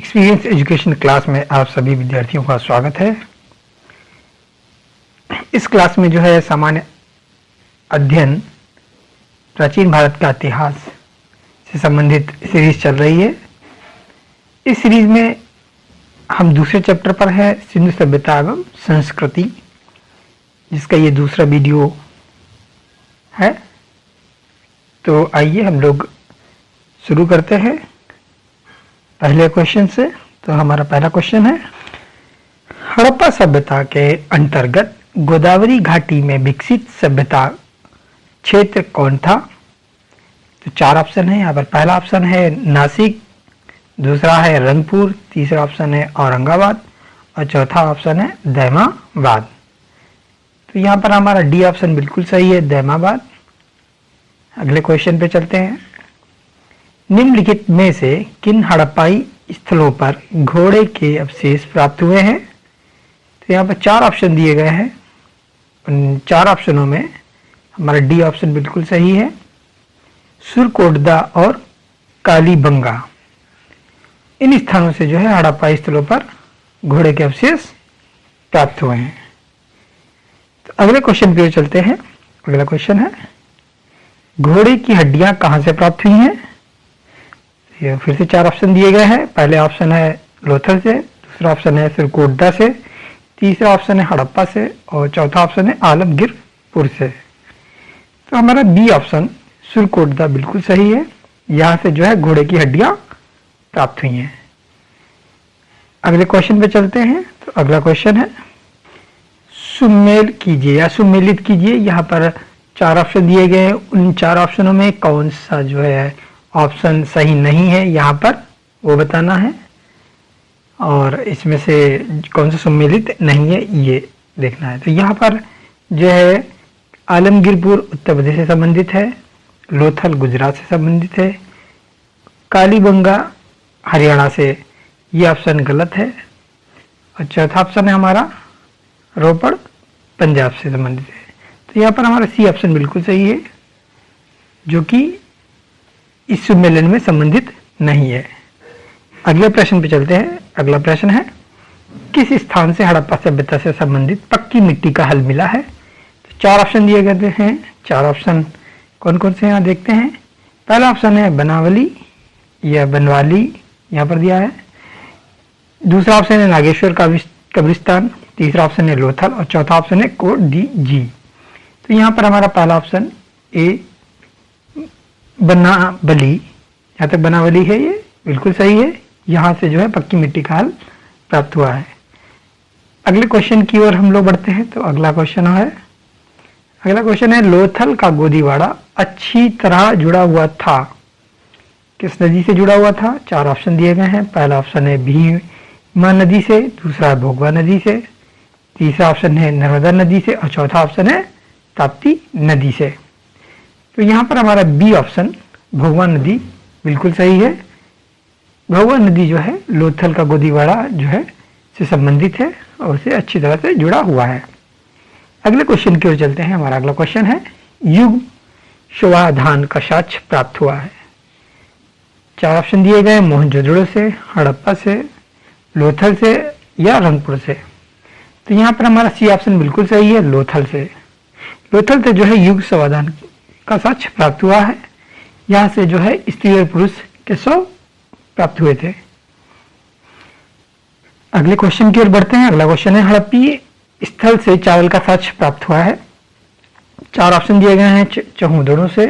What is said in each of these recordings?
Experience education class में आप सभी विद्यार्थियों का स्वागत है। इस क्लास में जो है सामान्य अध्ययन प्राचीन भारत का इतिहास से संबंधित सीरीज चल रही है। इस सीरीज में हम दूसरे चैप्टर पर है सिंधु सभ्यता एवं संस्कृति, जिसका ये दूसरा वीडियो है। तो आइए हम लोग शुरू करते हैं पहले क्वेश्चन से। तो हमारा पहला क्वेश्चन है, हड़प्पा सभ्यता के अंतर्गत गोदावरी घाटी में विकसित सभ्यता क्षेत्र कौन था? तो चार ऑप्शन है यहाँ पर। पहला ऑप्शन है नासिक, दूसरा है रंगपुर, तीसरा ऑप्शन है औरंगाबाद और चौथा ऑप्शन है दैमाबाद। तो यहाँ पर हमारा डी ऑप्शन बिल्कुल सही है, दैमाबाद। अगले क्वेश्चन पे चलते हैं। निम्नलिखित में से किन हड़प्पाई स्थलों पर घोड़े के अवशेष प्राप्त हुए हैं? तो यहाँ पर चार ऑप्शन दिए गए हैं। उन चार ऑप्शनों में हमारा डी ऑप्शन बिल्कुल सही है, सुरकोटदा और कालीबंगा। इन स्थानों से जो है हड़प्पाई स्थलों पर घोड़े के अवशेष प्राप्त हुए हैं। तो अगले क्वेश्चन पे चलते हैं। अगला क्वेश्चन है, घोड़े की हड्डियां कहां से प्राप्त हुई हैं? ये फिर से चार ऑप्शन दिए गए हैं। पहले ऑप्शन है लोथल से, दूसरा ऑप्शन है सुरकोटदा से, तीसरा ऑप्शन है हड़प्पा से और चौथा ऑप्शन है आलमगीरपुर से। तो हमारा बी ऑप्शन सुरकोटदा बिल्कुल सही है। यहाँ से जो है घोड़े की हड्डियां प्राप्त हुई हैं। अगले क्वेश्चन पे चलते हैं। तो अगला क्वेश्चन है, सुमेल कीजिए या सुमेलित कीजिए। यहाँ पर चार ऑप्शन दिए गए हैं। उन चार ऑप्शनों में कौन सा जो है ऑप्शन सही नहीं है यहाँ पर वो बताना है, और इसमें से कौन सा सम्मिलित नहीं है ये देखना है। तो यहाँ पर जो है आलमगीरपुर उत्तर प्रदेश से संबंधित है, लोथल गुजरात से संबंधित है, कालीबंगा हरियाणा से, ये ऑप्शन गलत है। और चौथा ऑप्शन है हमारा रोपड़ पंजाब से संबंधित है। तो यहाँ पर हमारा सी ऑप्शन बिल्कुल सही है, जो कि इस सम्मेलन में संबंधित नहीं है। अगले प्रश्न पे चलते हैं। अगला प्रश्न है, किस स्थान से हड़प्पा सभ्यता से संबंधित पक्की मिट्टी का हल मिला है? तो चार ऑप्शन दिए गए हैं। चार ऑप्शन कौन कौन से यहाँ देखते हैं। पहला ऑप्शन है बनावली या बनवाली, यहाँ पर दिया है। दूसरा ऑप्शन है नागेश्वर कब्रिस्तान, तीसरा ऑप्शन है लोथल और चौथा ऑप्शन है कोट डी जी। तो यहाँ पर हमारा पहला ऑप्शन ए बनावली, यहाँ तक बनावली है, ये बिल्कुल सही है। यहाँ से जो है पक्की मिट्टी का हल प्राप्त हुआ है। अगले क्वेश्चन की ओर हम लोग बढ़ते हैं। तो अगला क्वेश्चन है, लोथल का गोदीवाड़ा अच्छी तरह जुड़ा हुआ था, किस नदी से जुड़ा हुआ था? चार ऑप्शन दिए गए हैं। पहला ऑप्शन है भीमा नदी से, दूसरा है भोगवा नदी से, तीसरा ऑप्शन है नर्मदा नदी से और चौथा ऑप्शन है ताप्ती नदी से। तो यहाँ पर हमारा बी ऑप्शन भोगवा नदी बिल्कुल सही है। भोगवा नदी जो है लोथल का गोदीवाड़ा जो है से संबंधित है और उसे अच्छी तरह से जुड़ा हुआ है। अगले क्वेश्चन की ओर चलते हैं। हमारा अगला क्वेश्चन है, युग शोभाधान का साक्ष्य प्राप्त हुआ है। चार ऑप्शन दिए गए, मोहनजोदड़ो से, हड़प्पा से, लोथल से या रंगपुर से। तो यहाँ पर हमारा सी ऑप्शन बिल्कुल सही है, लोथल से। लोथल से जो है युग शोभाधान का साक्ष्य प्राप्त हुआ है। यहाँ से जो है स्त्री और पुरुष के शव प्राप्त हुए थे। अगले क्वेश्चन की ओर बढ़ते हैं। अगला क्वेश्चन है, हड़प्पी स्थल से चावल का साक्ष्य प्राप्त हुआ है। चार ऑप्शन दिए गए हैं, चहुदड़ों से,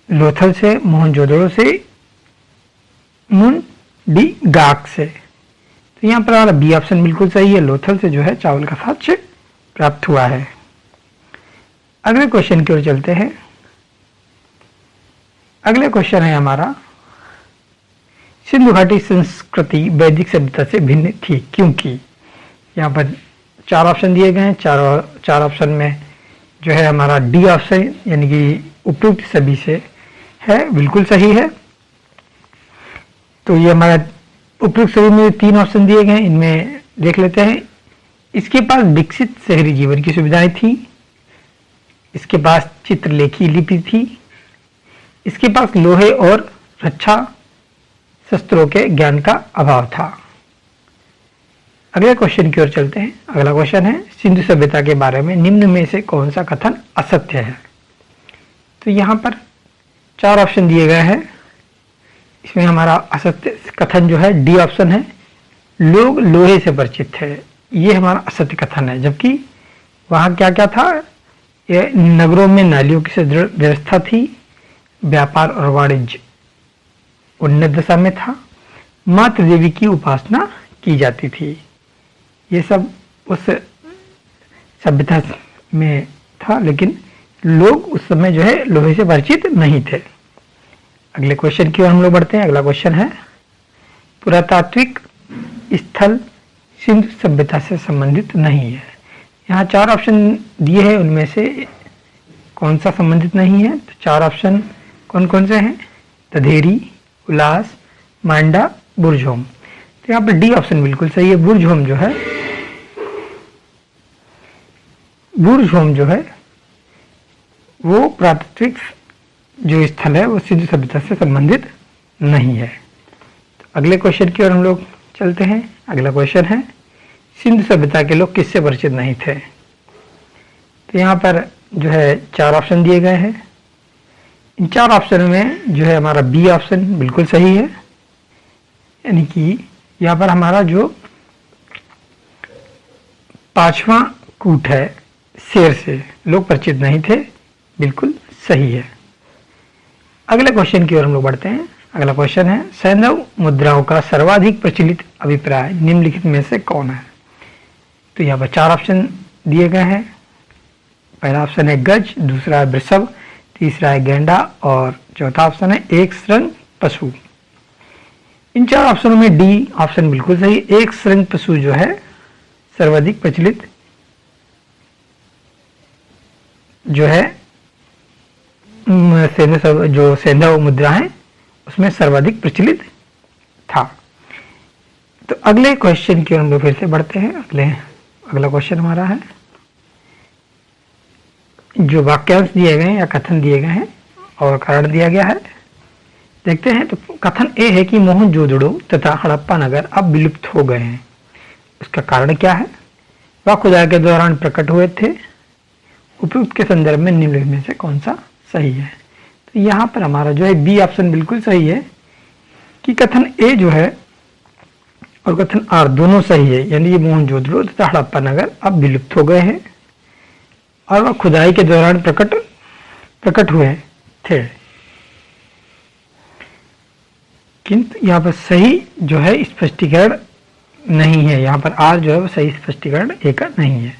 लोथल से, मोहनजोदड़ो से, मुंडीगाक से। तो यहाँ पर हमारा बी ऑप्शन बिल्कुल सही है, लोथल से जो है चावल का साक्ष्य प्राप्त हुआ है। अगले क्वेश्चन की ओर चलते हैं। अगले क्वेश्चन है हमारा, सिंधु घाटी संस्कृति वैदिक सभ्यता से भिन्न थी क्योंकि? यहाँ पर चार ऑप्शन दिए गए हैं। चार ऑप्शन में जो है हमारा डी ऑप्शन यानी कि उपयुक्त सभी से है, बिल्कुल सही है। तो ये हमारा उपयुक्त सभी में तीन ऑप्शन दिए गए हैं, इनमें देख लेते हैं। इसके पास विकसित शहरी जीवन की सुविधाएं थी, इसके पास चित्रलेखी लिपि थी, इसके पास लोहे और रक्षा शस्त्रों के ज्ञान का अभाव था। अगले क्वेश्चन की ओर चलते हैं। अगला क्वेश्चन है सिंधु सभ्यता के बारे में निम्न में से कौन सा कथन असत्य है। तो यहाँ पर 4 ऑप्शन दिए गए हैं। इसमें हमारा असत्य कथन जो है डी ऑप्शन है, लोग लोहे से परिचित थे। ये हमारा असत्य कथन है, जबकि वहाँ क्या क्या था, ये नगरों में नालियों की सुदृढ़ व्यवस्था थी, व्यापार और वाणिज्य उन्नत दशा में था, मातृ देवी की उपासना की जाती थी। ये सब उस सभ्यता में था, लेकिन लोग उस समय जो है लोहे से परिचित नहीं थे। अगले क्वेश्चन की ओर हम लोग बढ़ते हैं। अगला क्वेश्चन है पुरातात्विक स्थल सिंधु सभ्यता से संबंधित नहीं है। यहाँ 4 ऑप्शन दिए हैं, उनमें से कौन सा संबंधित नहीं है। तो 4 ऑप्शन कौन कौन से हैं, तधेरी, उल्लास, मांडा, बुर्जहोम। तो यहाँ पर डी ऑप्शन बिल्कुल सही है। बुर्जहोम जो है, बुर्जहोम जो है वो पुरातात्विक जो स्थल है वो सिंधु सभ्यता से संबंधित नहीं है। तो अगले क्वेश्चन की ओर हम लोग चलते हैं। अगला क्वेश्चन है सिंधु सभ्यता के लोग किससे परिचित नहीं थे। तो यहाँ पर जो है 4 ऑप्शन दिए गए हैं। इन 4 ऑप्शन में जो है हमारा बी ऑप्शन बिल्कुल सही है, यानी कि यहाँ पर हमारा जो 5वां कूट है शेर से लोग परिचित नहीं थे, बिल्कुल सही है। अगले क्वेश्चन की ओर हम लोग बढ़ते हैं। अगला क्वेश्चन है सैंधव मुद्राओं का सर्वाधिक प्रचलित अभिप्राय निम्नलिखित में से कौन है। तो यहाँ पर 4 ऑप्शन दिए गए हैं। पहला ऑप्शन है गज, दूसरा है वृषभ, तीसरा है गेंडा और चौथा ऑप्शन है एक श्रृंग पशु। इन 4 ऑप्शनों में डी ऑप्शन बिल्कुल सही। एक श्रृंग पशु जो है सर्वाधिक प्रचलित जो है जो सैंधव मुद्रा है उसमें सर्वाधिक प्रचलित था। तो अगले क्वेश्चन की ओर हम लोग फिर से बढ़ते हैं। अगला क्वेश्चन हमारा है जो वाक्यांश दिए गए हैं या कथन दिए गए हैं और कारण दिया गया है, देखते हैं। तो कथन ए है कि मोहनजोदड़ो तथा हड़प्पा नगर अब विलुप्त हो गए हैं। उसका कारण क्या है, वह खुदाई के दौरान प्रकट हुए थे। उपयुक्त के संदर्भ में निम्नलिखित में से कौन सा सही है। तो यहाँ पर हमारा जो है बी ऑप्शन बिल्कुल सही है कि कथन ए जो है और कथन आर दोनों सही है, यानी ये मोहनजोदड़ो तथा हड़प्पा नगर अब विलुप्त हो गए हैं और वह खुदाई के दौरान प्रकट हुए थे। किंतु यहाँ पर सही जो है स्पष्टीकरण नहीं है। यहाँ पर आर जो है वो सही स्पष्टीकरण ए का नहीं है।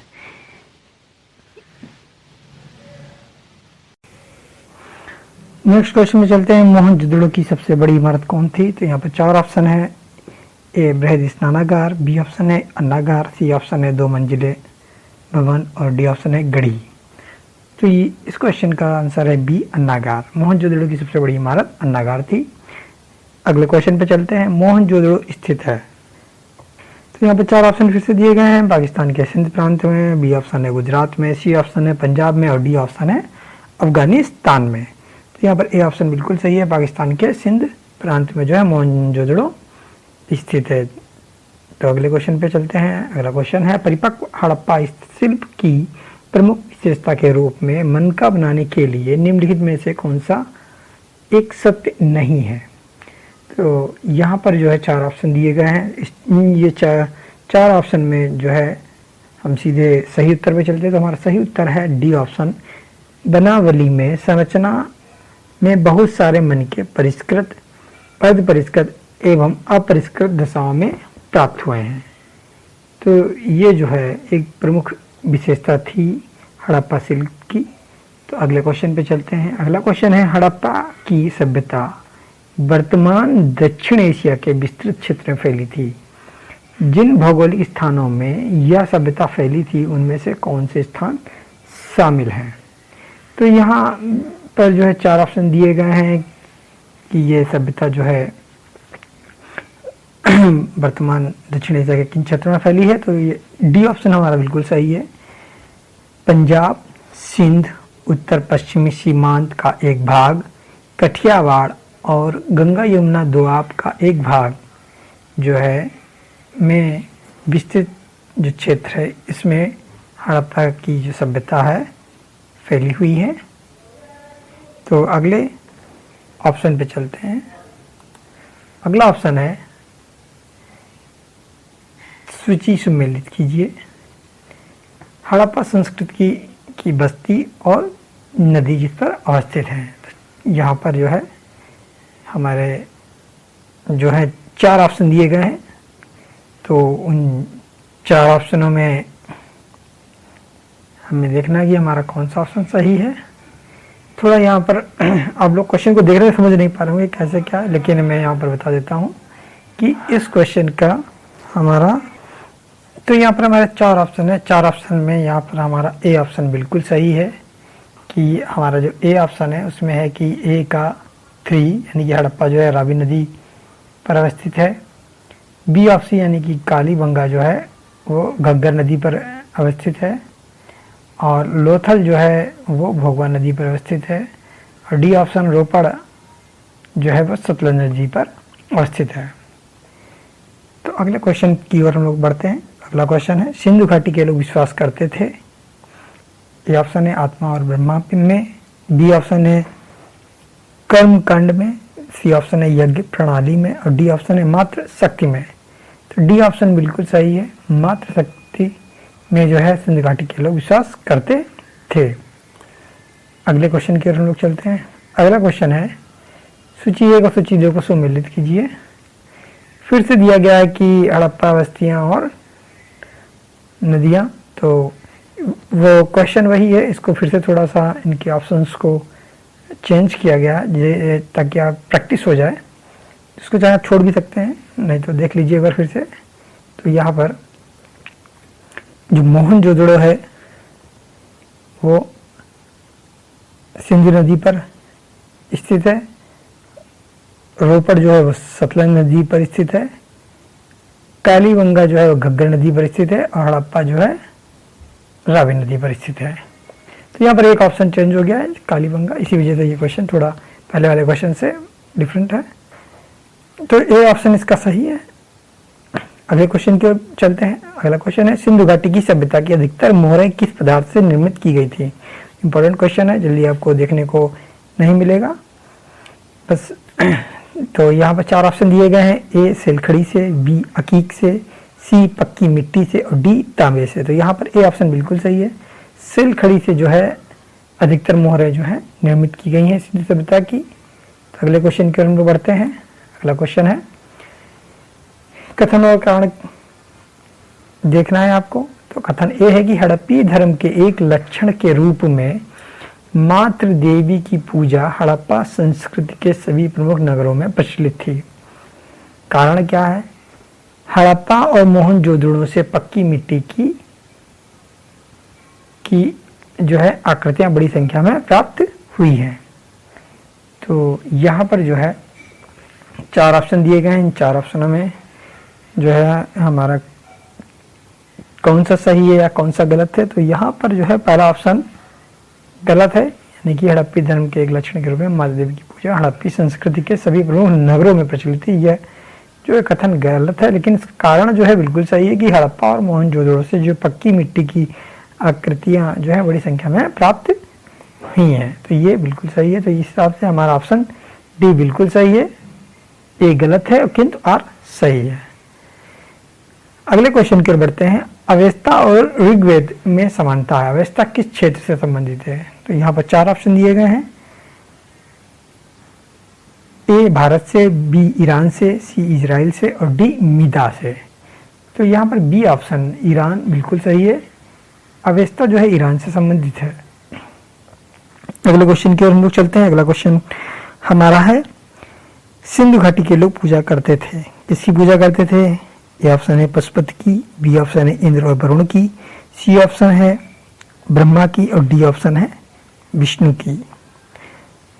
नेक्स्ट क्वेश्चन में चलते हैं। मोहनजोदड़ो की सबसे बड़ी इमारत कौन थी। तो यहाँ पर 4 ऑप्शन है। ए बृहद स्नानागार, बी ऑप्शन है अन्नागार, सी ऑप्शन है 2 मंजिले भवन और डी ऑप्शन है गढ़ी। तो ये इस क्वेश्चन का आंसर है बी अन्नागार। मोहनजोदड़ो की सबसे बड़ी इमारत अन्नागार थी। अगले क्वेश्चन पे चलते हैं। मोहनजोदड़ो स्थित है। तो यहाँ पर 4 ऑप्शन फिर से दिए गए हैं। पाकिस्तान के सिंध प्रांत में, बी ऑप्शन है गुजरात में, सी ऑप्शन है पंजाब में और डी ऑप्शन है अफगानिस्तान में। तो यहाँ पर ए ऑप्शन बिल्कुल सही है। पाकिस्तान के सिंध प्रांत में जो है मोहनजोदड़ो स्थित है। तो अगले क्वेश्चन पे चलते हैं। अगला क्वेश्चन है परिपक्व हड़प्पा शिल्प की प्रमुख विशेषता के रूप में मनका बनाने के लिए निम्नलिखित में से कौन सा एक सत्य नहीं है। तो यहाँ पर जो है 4 ऑप्शन दिए गए हैं। ये 4 ऑप्शन में जो है हम सीधे सही उत्तर पे चलते हैं। तो हमारा सही उत्तर है डी ऑप्शन। बनावली में संरचना में बहुत सारे मन के परिष्कृत, अर्ध परिष्कृत एवं अपरिष्कृत दशाओं में प्राप्त हुए हैं। तो ये जो है एक प्रमुख विशेषता थी हड़प्पा शिल्प की। तो अगले क्वेश्चन पे चलते हैं। अगला क्वेश्चन है हड़प्पा की सभ्यता वर्तमान दक्षिण एशिया के विस्तृत क्षेत्र में फैली थी। जिन भौगोलिक स्थानों में यह सभ्यता फैली थी उनमें से कौन से स्थान शामिल हैं। तो यहाँ पर जो है 4 ऑप्शन दिए गए हैं कि ये सभ्यता जो है वर्तमान दक्षिण एशिया के किन क्षेत्रों में फैली है। तो ये डी ऑप्शन हमारा बिल्कुल सही है। पंजाब, सिंध, उत्तर पश्चिमी सीमांत का एक भाग, कठियावाड़ और गंगा यमुना दोआब का एक भाग जो है में विस्तृत जो क्षेत्र है इसमें हड़प्पा की जो सभ्यता है फैली हुई है। तो अगले ऑप्शन पे चलते हैं। अगला ऑप्शन है सूची सुमेलित कीजिए। हड़प्पा संस्कृति की बस्ती और नदी जिस पर अवस्थित है। तो यहाँ पर जो है हमारे जो है 4 ऑप्शन दिए गए हैं। तो उन 4 ऑप्शनों में हमें देखना है कि हमारा कौन सा ऑप्शन सही है। थोड़ा यहाँ पर आप लोग क्वेश्चन को देख रहे समझ नहीं पा रहे होंगे कैसे क्या है, लेकिन मैं यहाँ पर बता देता हूँ कि इस क्वेश्चन का हमारा तो यहाँ पर हमारे 4 ऑप्शन है। 4 ऑप्शन में यहाँ पर हमारा ए ऑप्शन बिल्कुल सही है कि हमारा जो ए ऑप्शन है उसमें है कि ए का 3 यानी कि हड़प्पा जो है रावी नदी पर अवस्थित है। बी ऑप्शन यानी कि कालीबंगा जो है वो घग्गर नदी पर अवस्थित है और लोथल जो है वो भोगवा नदी पर अवस्थित है। और डी ऑप्शन रोपड़ जो है वो सतलज नदी पर अवस्थित है। तो अगले क्वेश्चन की ओर हम लोग बढ़ते हैं। अगला क्वेश्चन है सिंधु घाटी के लोग विश्वास करते थे। ए ऑप्शन है आत्मा और ब्रह्मा में, बी ऑप्शन है कर्म कांड में, सी ऑप्शन है यज्ञ प्रणाली में और डी ऑप्शन है मात्र शक्ति में। तो डी ऑप्शन बिल्कुल सही है, मात्र शक्ति में जो है सिंधु घाटी के लोग विश्वास करते थे। अगले क्वेश्चन की ओर हम लोग चलते हैं। अगला क्वेश्चन है सूची 1 और सूची 2 को सम्मिलित कीजिए। फिर से दिया गया है कि हड़प्पा बस्तियां और नदियां, तो वो क्वेश्चन वही है, इसको फिर से थोड़ा सा इनके ऑप्शंस को चेंज किया गया ताकि आप प्रैक्टिस हो जाए। इसको चाहे आप छोड़ भी सकते हैं, नहीं तो देख लीजिए एक बार फिर से। तो यहाँ पर जो मोहनजोदड़ो है वो सिंधु नदी पर स्थित है, रोपड़ जो है वो सतलज नदी पर स्थित है, कालीबंगा जो है वो घग्गर नदी पर स्थित है और हड़प्पा जो है रावी नदी पर स्थित है। तो यहाँ पर एक ऑप्शन चेंज हो गया है कालीबंगा, इसी वजह से ये क्वेश्चन थोड़ा पहले वाले क्वेश्चन से डिफरेंट है। तो ए ऑप्शन इसका सही है। अगले क्वेश्चन की ओर चलते हैं। अगला क्वेश्चन है सिंधु घाटी की सभ्यता की अधिकतर मोहरें किस पदार्थ से निर्मित की गई थी। इंपॉर्टेंट क्वेश्चन है, जल्दी आपको देखने को नहीं मिलेगा बस। तो यहाँ पर 4 ऑप्शन दिए गए हैं। ए सेलखड़ी से, बी अकीक से, सी पक्की मिट्टी से और डी तांबे से। तो यहाँ पर ए ऑप्शन बिल्कुल सही है। सेलखड़ी से जो है अधिकतर मोहरें जो है निर्मित की गई हैं सिंधु सभ्यता की। तो अगले क्वेश्चन की ओर हम लोग बढ़ते हैं। अगला क्वेश्चन है कथन और कारण देखना है आपको। तो कथन ए है कि हड़प्पी धर्म के एक लक्षण के रूप में मातृ देवी की पूजा हड़प्पा संस्कृति के सभी प्रमुख नगरों में प्रचलित थी। कारण क्या है? हड़प्पा और मोहनजोदड़ो से पक्की मिट्टी की जो है आकृतियां बड़ी संख्या में प्राप्त हुई हैं। तो यहाँ पर जो है 4 ऑप्शन दिए गए हैं। इन 4 ऑप्शनों में जो है हमारा कौन सा सही है या कौन सा गलत है। तो यहाँ पर जो है पहला ऑप्शन गलत है, यानी कि हड़प्पी धर्म के एक लक्षण के रूप में माता देवी की पूजा हड़प्पी संस्कृति के सभी प्रमुख नगरों में प्रचलित थी। यह जो है कथन गलत है, लेकिन इसका कारण जो है बिल्कुल सही है कि हड़प्पा और मोहनजोदड़ो से जो पक्की मिट्टी की आकृतियां जो है बड़ी संख्या में प्राप्त हुई हैं। तो ये बिल्कुल सही है। तो इस हिसाब से हमारा ऑप्शन डी बिल्कुल सही है, ए गलत है किंतु आर सही है। अगले क्वेश्चन की ओर बढ़ते हैं। अवेस्ता और ऋग्वेद में समानता है। अवेस्ता किस क्षेत्र से संबंधित है? तो यहाँ पर 4 ऑप्शन दिए गए हैं। ए भारत से, बी ईरान से, सी इजराइल से और डी मिदा से। तो यहाँ पर बी ऑप्शन ईरान बिल्कुल सही है। अवेस्ता जो है ईरान से संबंधित है। अगले क्वेश्चन की ओर हम लोग चलते हैं। अगला क्वेश्चन हमारा है सिंधु घाटी के लोग पूजा करते थे। किसकी पूजा करते थे? ए ऑप्शन है पशुपति की, बी ऑप्शन है इंद्र और वरुण की, सी ऑप्शन है ब्रह्मा की और डी ऑप्शन है विष्णु की।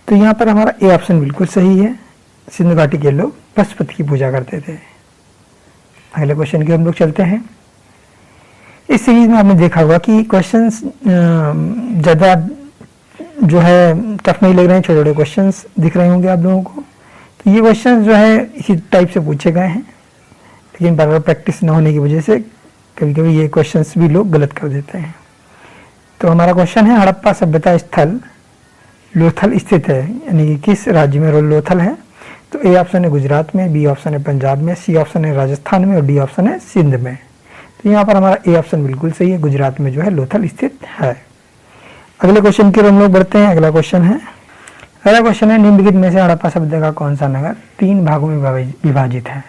तो यहाँ पर हमारा ए ऑप्शन बिल्कुल सही है। सिंधु घाटी के लोग पशुपति की पूजा करते थे। अगले क्वेश्चन की हम लोग चलते हैं। इस सीरीज में आपने देखा होगा कि क्वेश्चंस ज़्यादा जो है टफ नहीं लग रहे हैं, छोटे छोटे क्वेश्चंस दिख रहे होंगे आप लोगों को। तो ये क्वेश्चन जो है इसी टाइप से पूछे गए हैं, लेकिन बार बार प्रैक्टिस न होने की वजह से कभी कभी ये क्वेश्चंस भी लोग गलत कर देते हैं। तो हमारा क्वेश्चन है हड़प्पा सभ्यता स्थल लोथल स्थित है, यानी कि किस राज्य में लोथल है। तो ए ऑप्शन है गुजरात में, बी ऑप्शन है पंजाब में, सी ऑप्शन है राजस्थान में और डी ऑप्शन है सिंध में। तो यहाँ पर हमारा ए ऑप्शन बिल्कुल सही है, गुजरात में जो है लोथल स्थित है। अगले क्वेश्चन की ओर हम लोग बढ़ते हैं। अगला क्वेश्चन है निम्नलिखित में से हड़प्पा सभ्यता का कौन सा नगर 3 भागों में विभाजित है।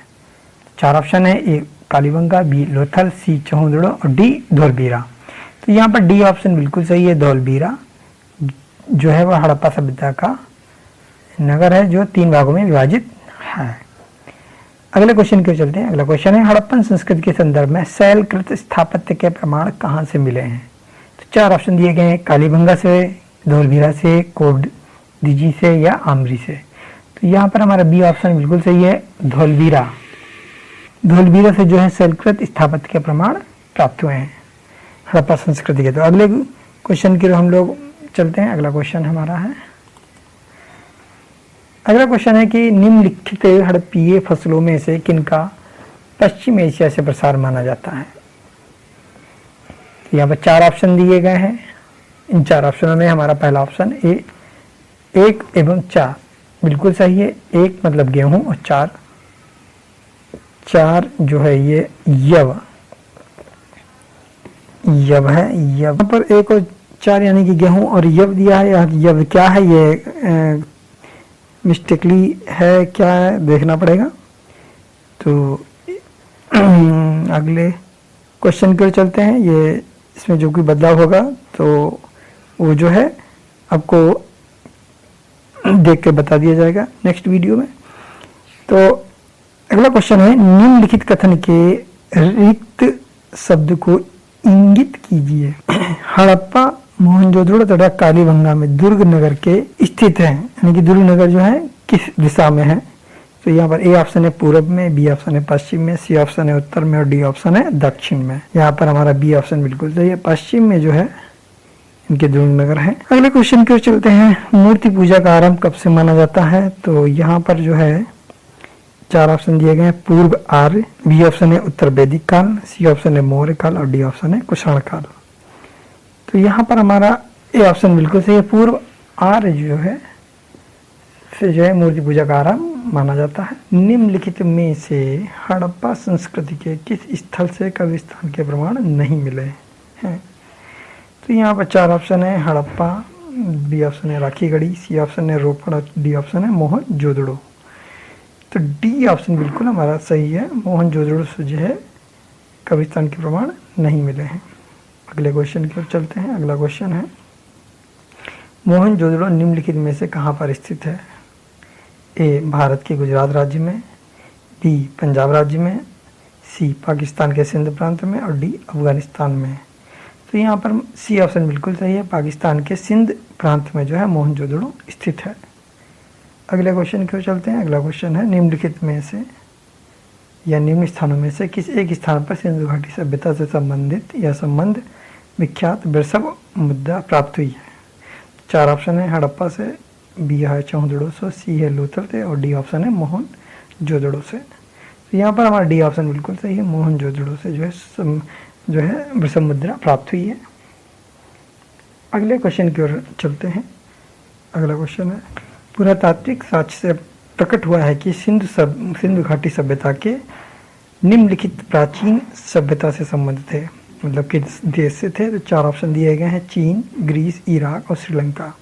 4 ऑप्शन है, ए कालीबंगा, बी लोथल, सी चौहदड़ो और डी धोलबीरा। तो यहाँ पर डी ऑप्शन बिल्कुल सही है, धोलबीरा जो है वह हड़प्पा सभ्यता का नगर है जो 3 भागों में विभाजित है। अगले क्वेश्चन की ओर चलते हैं। अगला क्वेश्चन है हड़प्पन संस्कृति के संदर्भ में शैलकृत स्थापत्य के प्रमाण कहाँ से मिले हैं। तो 4 ऑप्शन दिए गए हैं, कालीबंगा से, धोलबीरा से, कोडदिजी से या आमरी से। तो यहाँ पर हमारा बी ऑप्शन बिल्कुल सही है, धोलबीरा से जो है शैलकृत स्थापत्य के प्रमाण प्राप्त हुए हैं हड़प्पा संस्कृति के। तो अगले क्वेश्चन की ओर हम लोग चलते हैं। अगला क्वेश्चन है कि निम्नलिखित हड़प्पीय फसलों में से किनका पश्चिम एशिया से प्रसार माना जाता है। यहाँ पर 4 ऑप्शन दिए गए हैं। इन 4 ऑप्शनों में हमारा पहला ऑप्शन ए 1 एवं 4 बिल्कुल सही है। 1 मतलब गेहूं और 4 जो है ये यव है। यहाँ पर 1 और 4 यानी कि गेहूं और यव दिया है। यव क्या है, ये मिस्टेकली है, क्या है देखना पड़ेगा। तो अगले क्वेश्चन की ओर चलते हैं। ये इसमें जो कोई बदलाव होगा तो वो जो है आपको देख के बता दिया जाएगा नेक्स्ट वीडियो में। तो अगला क्वेश्चन है निम्नलिखित कथन के रिक्त शब्द को इंगित कीजिए। हड़प्पा मोहनजोदड़ो तथा कालीबंगा में दुर्ग नगर के स्थित है, यानी कि दुर्ग नगर जो है किस दिशा में है। तो यहाँ पर ए ऑप्शन है पूर्व में, बी ऑप्शन है पश्चिम में, सी ऑप्शन है उत्तर में और डी ऑप्शन है दक्षिण में। यहाँ पर हमारा बी ऑप्शन बिल्कुल सही है, पश्चिम में जो है इनके दुर्ग नगर है। अगले क्वेश्चन की ओर चलते हैं। मूर्ति पूजा का आरंभ कब से माना जाता है। तो यहाँ पर जो है 4 ऑप्शन दिए गए हैं, पूर्व आर्य, बी ऑप्शन है उत्तर वैदिक काल, सी ऑप्शन है मौर्य काल और डी ऑप्शन है कुषाण काल। तो यहाँ पर हमारा ए ऑप्शन बिल्कुल सही है, पूर्व आर्य जो है से जो है मूर्ति पूजा का आरंभ माना जाता है। निम्नलिखित में से हड़प्पा संस्कृति के किस स्थल से कब्रिस्तान के प्रमाण नहीं मिले हैं। तो यहाँ पर 4 ऑप्शन है, हड़प्पा, बी ऑप्शन है राखीगढ़ी, सी ऑप्शन है रोपड़ और डी ऑप्शन है मोहनजोदड़ो। तो डी ऑप्शन बिल्कुल हमारा सही है, मोहनजोदड़ो से जो है कब्रिस्तान के प्रमाण नहीं मिले हैं। अगले क्वेश्चन की ओर चलते हैं। अगला क्वेश्चन है मोहनजोदड़ो निम्नलिखित में से कहाँ पर स्थित है। ए भारत के गुजरात राज्य में, बी पंजाब राज्य में, सी पाकिस्तान के सिंध प्रांत में और डी अफगानिस्तान में। तो यहाँ पर सी ऑप्शन बिल्कुल सही है, पाकिस्तान के सिंध प्रांत में जो है मोहनजोदड़ो स्थित है। अगले क्वेश्चन की ओर चलते हैं। अगला क्वेश्चन है निम्नलिखित में से या निम्न स्थानों में से किस एक स्थान पर सिंधु घाटी सभ्यता से संबंधित या संबंध विख्यात वृषभ मुद्रा प्राप्त हुई है। 4 ऑप्शन है, हड़प्पा से, बी है चौहदड़ो से, सी है लोथल से और डी ऑप्शन है मोहनजोदड़ो से। तो यहाँ पर हमारा डी ऑप्शन बिल्कुल सही है, मोहनजोदड़ो से जो है वृषभ मुद्रा प्राप्त हुई है। अगले क्वेश्चन की ओर चलते हैं। अगला क्वेश्चन है पुरातात्विक साक्ष्य से प्रकट हुआ है कि सिंधु घाटी सभ्यता के निम्नलिखित प्राचीन सभ्यता से संबंधित थे, मतलब किस देश से थे। तो 4 ऑप्शन दिए गए हैं, चीन, ग्रीस, इराक और श्रीलंका।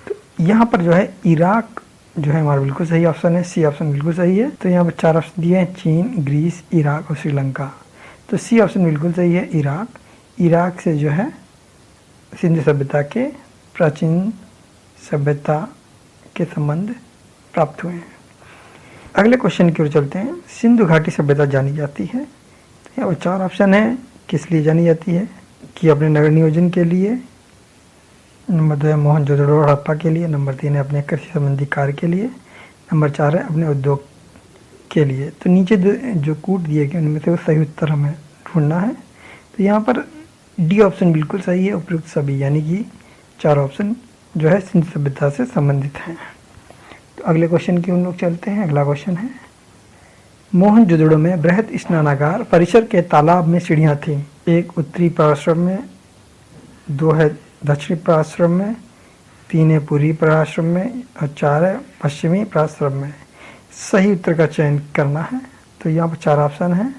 तो यहाँ पर जो है इराक जो है हमारा बिल्कुल सही ऑप्शन है, सी ऑप्शन बिल्कुल सही है। तो यहाँ पर 4 ऑप्शन दिए हैं, चीन, ग्रीस, इराक और श्रीलंका। तो सी ऑप्शन बिल्कुल सही है, इराक से जो है सिंधु सभ्यता के प्राचीन सभ्यता के संबंध प्राप्त हुए हैं। अगले क्वेश्चन की ओर चलते हैं। सिंधु घाटी सभ्यता जानी जाती है, तो यहाँ 4 ऑप्शन है, किस लिए जानी जाती है कि अपने नगर नियोजन के लिए, नंबर 2 है मोहनजोदड़ो हड़प्पा के लिए, नंबर 3 है अपने कृषि संबंधी कार्य के लिए, नंबर 4 है अपने उद्योग के लिए। तो नीचे जो कूट दिए गए उनमें से वो सही उत्तर हमें ढूंढना है। तो यहाँ पर डी ऑप्शन बिल्कुल सही है, उपयुक्त सभी, यानी कि 4 ऑप्शन जो है सिंधु सभ्यता से संबंधित हैं। तो अगले क्वेश्चन की हम लोग चलते हैं। अगला क्वेश्चन है, मोहनजोदड़ो में बृहद स्नानागार परिसर के तालाब में सीढ़ियाँ थीं। 1 उत्तरी प्राश्रम में, 2 है दक्षिणी प्राश्रम में, 3 है पूर्वी प्राश्रम में और 4 है पश्चिमी प्राश्रम में। सही उत्तर का चयन करना है। तो यहाँ पर 4 ऑप्शन हैं।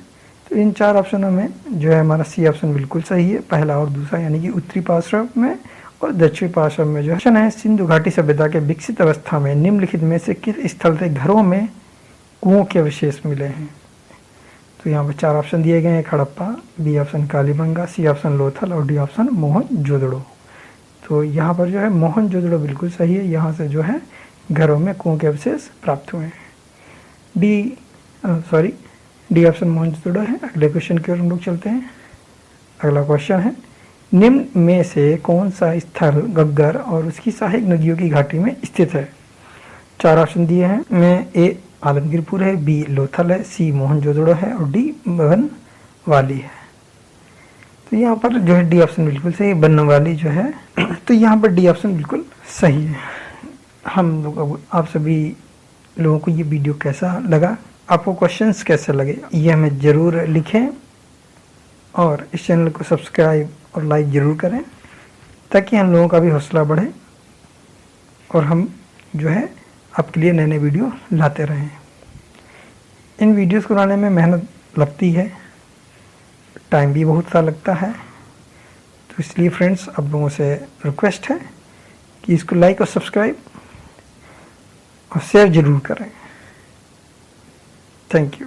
तो इन 4 ऑप्शनों में जो है हमारा सी ऑप्शन बिल्कुल सही है, पहला और दूसरा, यानी कि उत्तरी प्राश्रम में और दक्षिणी प्राश्रम में। जो क्वेश्चन है, सिंधु घाटी सभ्यता के विकसित अवस्था में निम्नलिखित में से किस स्थल से घरों में कुओं के अवशेष मिले हैं? तो यहाँ पर 4 ऑप्शन दिए गए हैं, Harappa, B option Kalibangan, C option Lothal और डी ऑप्शन मोहनजोदड़ो। तो यहाँ पर जो है मोहनजोदड़ो बिल्कुल सही है, यहाँ से जो है घरों में कुओं के अवशेष प्राप्त हुए हैं। डी ऑप्शन मोहनजोदड़ो है। अगले क्वेश्चन की ओर हम लोग चलते हैं। अगला क्वेश्चन है, निम्न में से कौन सा स्थल गग्गर और उसकी सहायक नदियों की घाटी में स्थित है? 4 ऑप्शन दिए हैं, में ए आलमगीरपुर है, बी लोथल है, सी मोहनजोदड़ो है और डी बनवाली है। तो यहाँ पर जो है डी ऑप्शन बिल्कुल सही, बनवाली जो है। तो यहाँ पर डी ऑप्शन बिल्कुल सही है। हम लोग आप सभी लोगों को ये वीडियो कैसा लगा, आपको क्वेश्चंस कैसे लगे, ये हमें ज़रूर लिखें और इस चैनल को सब्सक्राइब और लाइक ज़रूर करें, ताकि हम लोगों का भी हौसला बढ़े और हम जो है आपके लिए नए नए वीडियो लाते रहें। इन वीडियोस को बनाने में मेहनत लगती है, टाइम भी बहुत सा लगता है। तो इसलिए फ्रेंड्स, आप लोगों से रिक्वेस्ट है कि इसको लाइक और सब्सक्राइब और शेयर ज़रूर करें। Thank you.